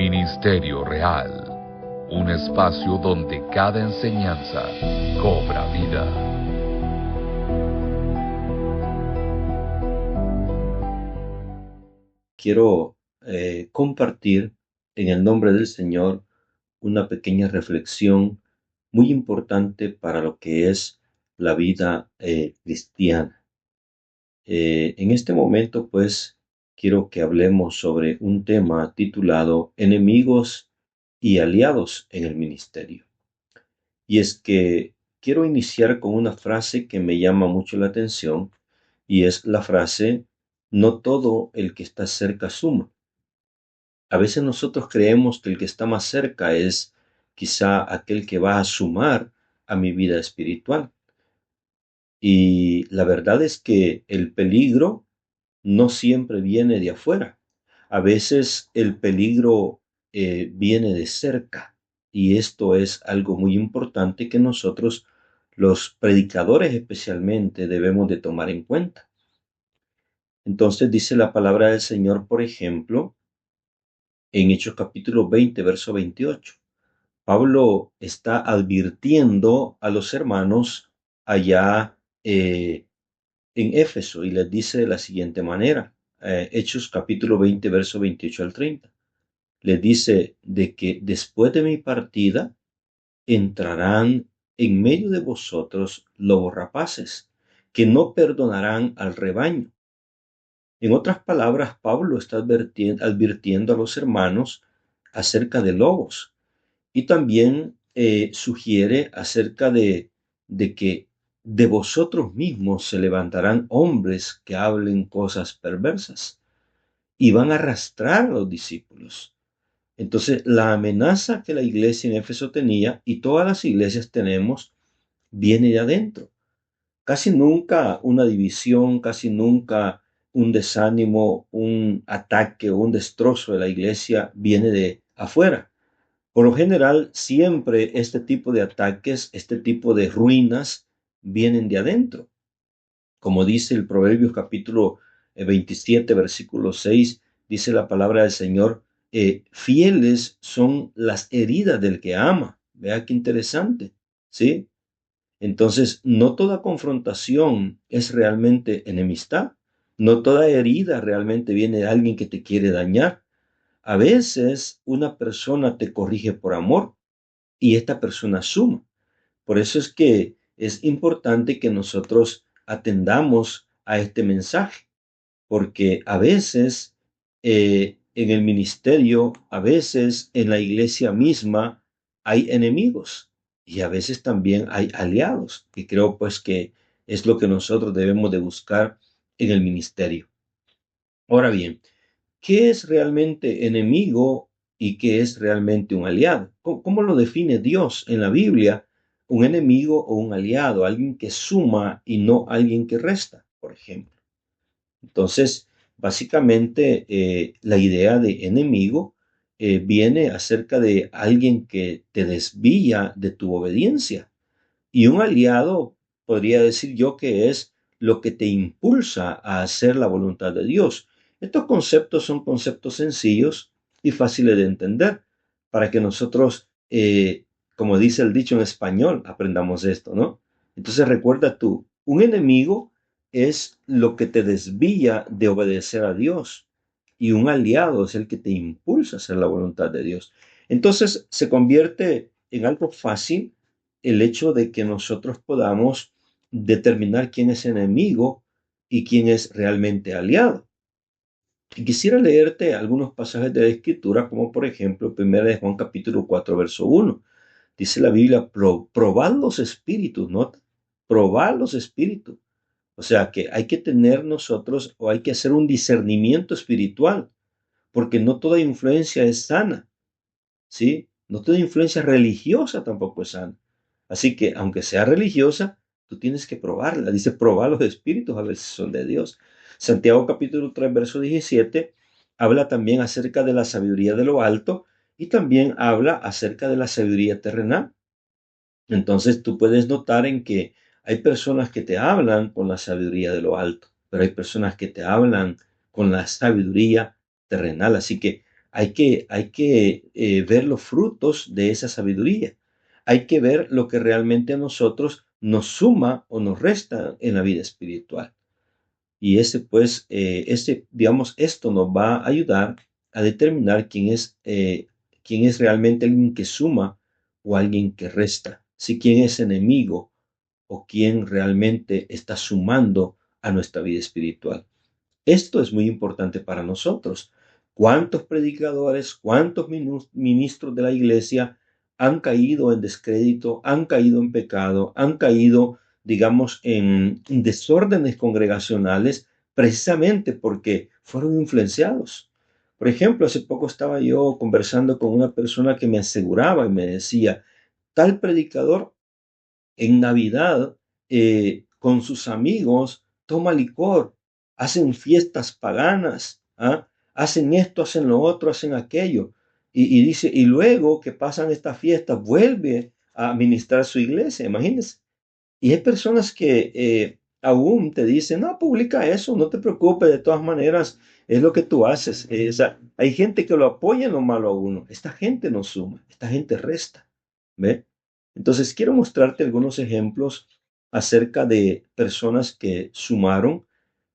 Ministerio Real, un espacio donde cada enseñanza cobra vida. Quiero compartir en el nombre del Señor una pequeña reflexión muy importante para lo que es la vida cristiana. En este momento, pues, quiero que hablemos sobre un tema titulado Enemigos y aliados en el ministerio. Y es que quiero iniciar con una frase que me llama mucho la atención, y es la frase: no todo el que está cerca suma. A veces nosotros creemos que el que está más cerca es quizá aquel que va a sumar a mi vida espiritual. Y la verdad es que el peligro no siempre viene de afuera. A veces el peligro viene de cerca. Y esto es algo muy importante que nosotros, los predicadores especialmente, debemos de tomar en cuenta. Entonces dice la palabra del Señor, por ejemplo, en Hechos capítulo 20, verso 28. Pablo está advirtiendo a los hermanos allá en Éfeso y les dice de la siguiente manera, Hechos capítulo 20, verso 28 al 30. Les dice de que después de mi partida entrarán en medio de vosotros lobos rapaces, que no perdonarán al rebaño. En otras palabras, Pablo está advirtiendo a los hermanos acerca de lobos. Y también sugiere acerca de que de vosotros mismos se levantarán hombres que hablen cosas perversas y van a arrastrar a los discípulos. Entonces, la amenaza que la iglesia en Éfeso tenía, y todas las iglesias tenemos, viene de adentro. Casi nunca una división, casi nunca un desánimo, un ataque o un destrozo de la iglesia viene de afuera. Por lo general, siempre este tipo de ataques, este tipo de ruinas, vienen de adentro. Como dice el Proverbios capítulo 27, versículo 6, dice la palabra del Señor, fieles son las heridas del que ama. Vea qué interesante, ¿sí? Entonces, no toda confrontación es realmente enemistad. No toda herida realmente viene de alguien que te quiere dañar. A veces una persona te corrige por amor y esta persona suma. Por eso es que es importante que nosotros atendamos a este mensaje, porque a veces en el ministerio, a veces en la iglesia misma hay enemigos y a veces también hay aliados, y creo pues que es lo que nosotros debemos de buscar en el ministerio. Ahora bien, ¿qué es realmente enemigo y qué es realmente un aliado? ¿Cómo lo define Dios en la Biblia? Un enemigo o un aliado, alguien que suma y no alguien que resta, por ejemplo. Entonces, básicamente, la idea de enemigo viene acerca de alguien que te desvía de tu obediencia. Y un aliado, podría decir yo, que es lo que te impulsa a hacer la voluntad de Dios. Estos conceptos son conceptos sencillos y fáciles de entender para que nosotros, como dice el dicho en español, aprendamos esto, ¿no? Entonces recuerda tú, un enemigo es lo que te desvía de obedecer a Dios y un aliado es el que te impulsa a hacer la voluntad de Dios. Entonces se convierte en algo fácil el hecho de que nosotros podamos determinar quién es enemigo y quién es realmente aliado. Y quisiera leerte algunos pasajes de la Escritura, como por ejemplo 1 de Juan capítulo 4, verso 1. Dice la Biblia, probad los espíritus, ¿nota? Probad los espíritus. O sea que hay que tener nosotros o hay que hacer un discernimiento espiritual, porque no toda influencia es sana, ¿sí? No toda influencia religiosa tampoco es sana. Así que, aunque sea religiosa, tú tienes que probarla. Dice, probar los espíritus a ver si son de Dios. Santiago capítulo 3, verso 17, habla también acerca de la sabiduría de lo alto y también habla acerca de la sabiduría terrenal. Entonces, tú puedes notar en que hay personas que te hablan con la sabiduría de lo alto, pero hay personas que te hablan con la sabiduría terrenal. Así que hay que ver los frutos de esa sabiduría. Hay que ver lo que realmente a nosotros nos suma o nos resta en la vida espiritual. Y digamos, esto nos va a ayudar a determinar quién es realmente alguien que suma o alguien que resta. Si quién es enemigo o quién realmente está sumando a nuestra vida espiritual. Esto es muy importante para nosotros. ¿Cuántos predicadores, cuántos ministros de la iglesia han caído en descrédito, han caído en pecado, han caído, digamos, en desórdenes congregacionales precisamente porque fueron influenciados? Por ejemplo, hace poco estaba yo conversando con una persona que me aseguraba y me decía, tal predicador en Navidad con sus amigos toma licor, hacen fiestas paganas, ¿ah? Hacen esto, hacen lo otro, hacen aquello. Y dice, y luego que pasan estas fiestas, vuelve a administrar su iglesia, imagínense. Y hay personas que aún te dicen, no, publica eso, no te preocupes, de todas maneras, es lo que tú haces. O sea, hay gente que lo apoya en lo malo a uno. Esta gente no suma, esta gente resta. ¿Ve? Entonces, quiero mostrarte algunos ejemplos acerca de personas que sumaron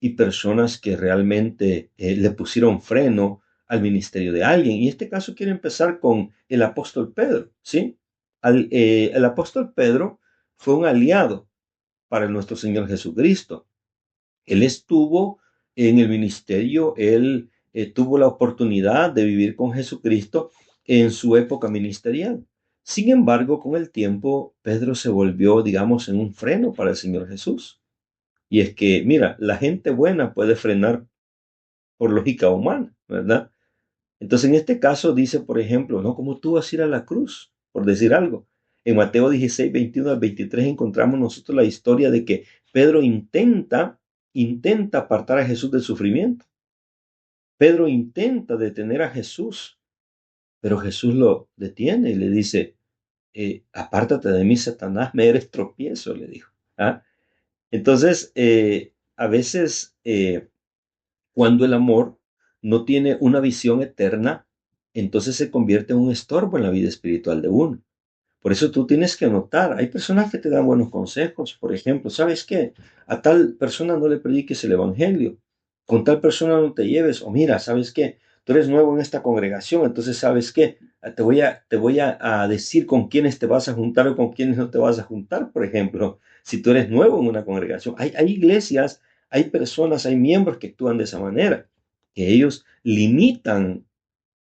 y personas que realmente le pusieron freno al ministerio de alguien. Y en este caso quiero empezar con el apóstol Pedro, ¿sí? El apóstol Pedro fue un aliado para nuestro Señor Jesucristo. Él estuvo en el ministerio, él tuvo la oportunidad de vivir con Jesucristo en su época ministerial. Sin embargo, con el tiempo, Pedro se volvió, digamos, en un freno para el Señor Jesús. Y es que, mira, la gente buena puede frenar por lógica humana, ¿verdad? Entonces, en este caso dice, por ejemplo, ¿no? ¿Cómo tú vas a ir a la cruz? Por decir algo. En Mateo 16, 21 al 23 encontramos nosotros la historia de que Pedro intenta apartar a Jesús del sufrimiento. Pedro intenta detener a Jesús, pero Jesús lo detiene y le dice, apártate de mí, Satanás, me eres tropiezo, le dijo. ¿Ah? Entonces, a veces cuando el amor no tiene una visión eterna, entonces se convierte en un estorbo en la vida espiritual de uno. Por eso tú tienes que notar, hay personas que te dan buenos consejos. Por ejemplo, ¿sabes qué? A tal persona no le prediques el evangelio. Con tal persona no te lleves. O mira, ¿sabes qué? Tú eres nuevo en esta congregación, entonces ¿sabes qué? Te voy a decir con quiénes te vas a juntar o con quiénes no te vas a juntar, por ejemplo, si tú eres nuevo en una congregación. Hay iglesias, hay personas, hay miembros que actúan de esa manera, que ellos limitan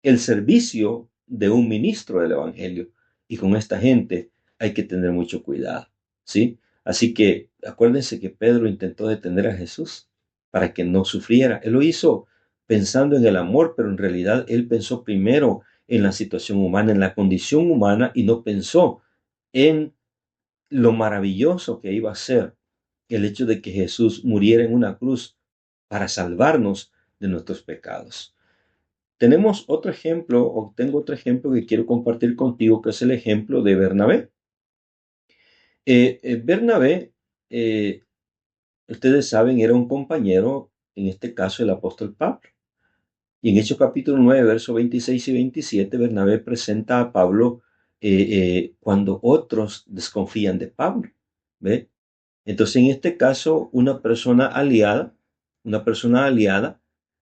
el servicio de un ministro del evangelio. Y con esta gente hay que tener mucho cuidado, ¿sí? Así que acuérdense que Pedro intentó detener a Jesús para que no sufriera. Él lo hizo pensando en el amor, pero en realidad él pensó primero en la situación humana, en la condición humana, y no pensó en lo maravilloso que iba a ser el hecho de que Jesús muriera en una cruz para salvarnos de nuestros pecados. Tenemos otro ejemplo, o tengo otro ejemplo que quiero compartir contigo, que es el ejemplo de Bernabé. Bernabé, ustedes saben, era un compañero, en este caso el apóstol Pablo. Y en Hechos capítulo 9, versos 26 y 27, Bernabé presenta a Pablo cuando otros desconfían de Pablo. ¿Ve? Entonces, en este caso, una persona aliada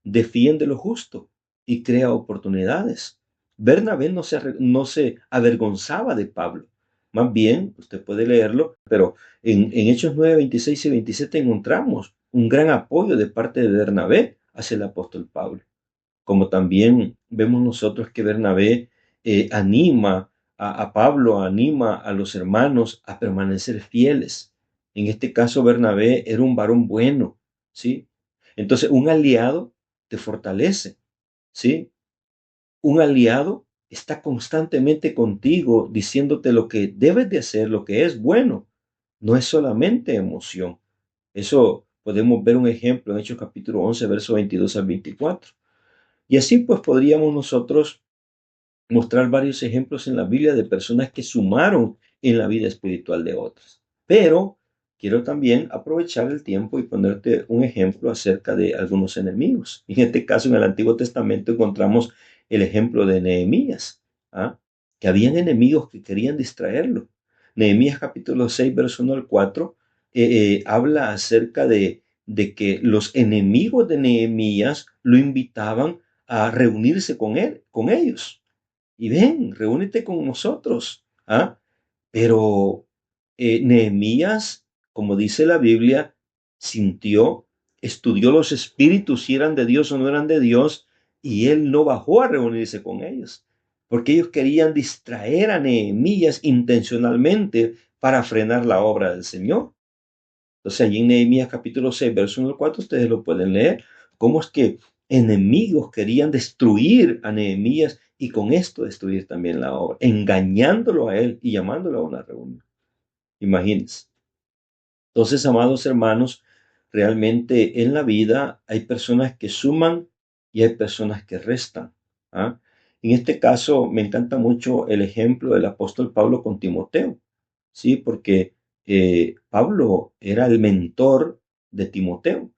defiende lo justo y crea oportunidades. Bernabé no se avergonzaba de Pablo. Más bien, usted puede leerlo, pero en Hechos 9, 26 y 27 encontramos un gran apoyo de parte de Bernabé hacia el apóstol Pablo. Como también vemos nosotros que Bernabé anima a Pablo, anima a los hermanos a permanecer fieles. En este caso, Bernabé era un varón bueno, ¿sí? Entonces, un aliado te fortalece, ¿sí? Un aliado está constantemente contigo diciéndote lo que debes de hacer, lo que es bueno. No es solamente emoción. Eso podemos ver un ejemplo en Hechos capítulo 11, verso 22 al 24. Y así pues podríamos nosotros mostrar varios ejemplos en la Biblia de personas que sumaron en la vida espiritual de otros. Pero quiero también aprovechar el tiempo y ponerte un ejemplo acerca de algunos enemigos. En este caso, en el Antiguo Testamento encontramos el ejemplo de Nehemías, ¿ah? Que habían enemigos que querían distraerlo. Nehemías capítulo 6, verso 1 al 4, habla acerca de que los enemigos de Nehemías lo invitaban a reunirse con él, con ellos. Y ven, reúnete con nosotros. ¿Ah? Pero Nehemías, como dice la Biblia, sintió, estudió los espíritus, si eran de Dios o no eran de Dios, y él no bajó a reunirse con ellos, porque ellos querían distraer a Nehemías intencionalmente para frenar la obra del Señor. Entonces, allí en Nehemías capítulo 6, verso 1 al 4, ustedes lo pueden leer, cómo es que enemigos querían destruir a Nehemías y con esto destruir también la obra, engañándolo a él y llamándolo a una reunión. Imagínense. Entonces, amados hermanos, realmente en la vida hay personas que suman y hay personas que restan. ¿Ah? En este caso, me encanta mucho el ejemplo del apóstol Pablo con Timoteo, ¿sí? Porque Pablo era el mentor de Timoteo.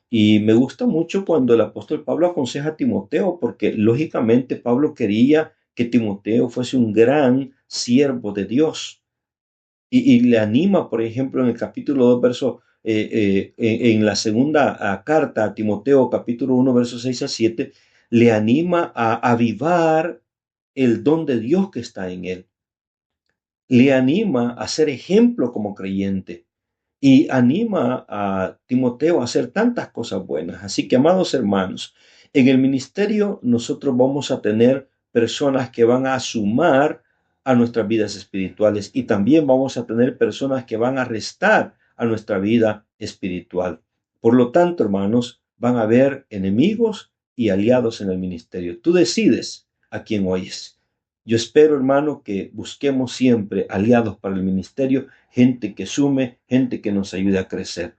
Y me gusta mucho cuando el apóstol Pablo aconseja a Timoteo, porque lógicamente Pablo quería que Timoteo fuese un gran siervo de Dios y le anima, por ejemplo, en el capítulo 2 verso, en la segunda carta a Timoteo, capítulo 1 versos 6 a 7, le anima a avivar el don de Dios que está en él. Le anima a ser ejemplo como creyente y anima a Timoteo a hacer tantas cosas buenas. Así que, amados hermanos, en el ministerio nosotros vamos a tener personas que van a sumar a nuestras vidas espirituales y también vamos a tener personas que van a restar a nuestra vida espiritual. Por lo tanto, hermanos, van a haber enemigos y aliados en el ministerio. Tú decides a quién oyes. Yo espero, hermano, que busquemos siempre aliados para el ministerio, gente que sume, gente que nos ayude a crecer.